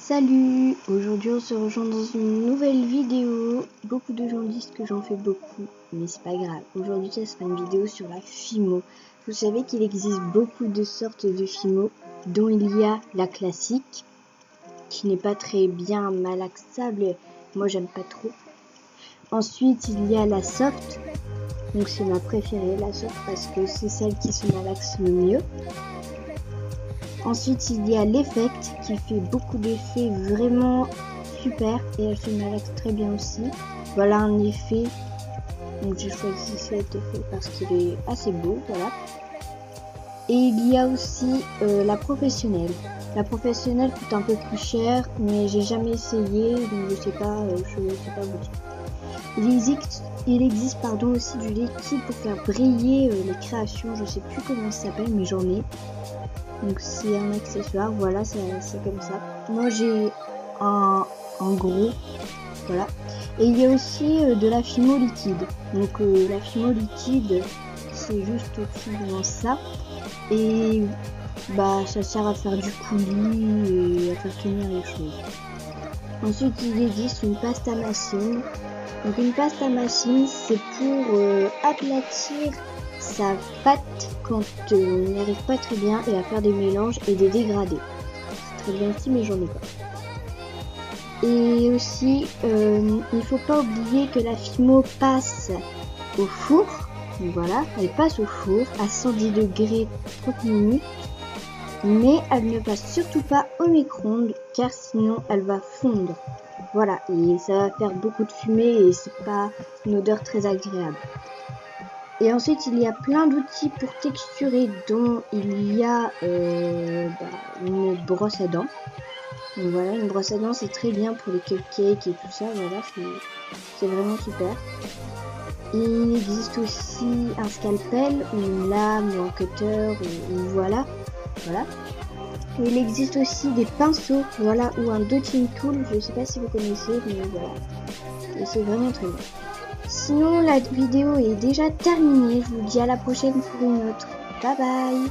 Salut! Aujourd'hui on se rejoint dans une nouvelle vidéo. Beaucoup de gens disent que j'en fais beaucoup, mais c'est pas grave. Aujourd'hui ça sera une vidéo sur la Fimo. Vous savez qu'il existe beaucoup de sortes de Fimo, dont il y a la classique, qui n'est pas très bien malaxable. Moi j'aime pas trop. Ensuite il y a la soft, donc c'est ma préférée la soft parce que c'est celle qui se malaxe le mieux. Ensuite, il y a l'effect qui fait beaucoup d'effets vraiment super et elle se malaxe très bien aussi. Voilà un effet. Donc j'ai choisi cet effet parce qu'il est assez beau, voilà. Et il y a aussi la professionnelle. La professionnelle coûte un peu plus cher, mais j'ai jamais essayé, donc je sais pas vous dire. Il existe aussi du liquide pour faire briller les créations. Je sais plus comment ça s'appelle, mais j'en ai. Donc c'est un accessoire, voilà, c'est comme ça. Moi j'ai un gros, voilà. Et il y a aussi de la Fimo liquide. Donc la Fimo liquide, c'est juste tout ça. Et bah ça sert à faire du coulis et à faire tenir les choses. Ensuite il existe une pâte à machine. Donc une pâte à machine, c'est pour aplatir sa pâte quand on n'y arrive pas très bien et à faire des mélanges et des dégradés. C'est très bien ici mais j'en ai pas. Et aussi il faut pas oublier que la Fimo passe au four. Donc voilà, elle passe au four à 110 degrés 30 minutes. Mais elle ne passe surtout pas au micro-ondes car sinon elle va fondre. Voilà, et ça va faire beaucoup de fumée et c'est pas une odeur très agréable. Et ensuite il y a plein d'outils pour texturer, dont il y a une brosse à dents. Donc voilà, une brosse à dents c'est très bien pour les cupcakes et tout ça, voilà, c'est vraiment super. Et il existe aussi un scalpel, ou une lame, ou un cutter, ou voilà. Et il existe aussi des pinceaux, voilà, ou un dotting tool, je sais pas si vous connaissez, mais voilà. Et c'est vraiment très bien. Sinon, la vidéo est déjà terminée. Je vous dis à la prochaine pour une autre. Bye bye!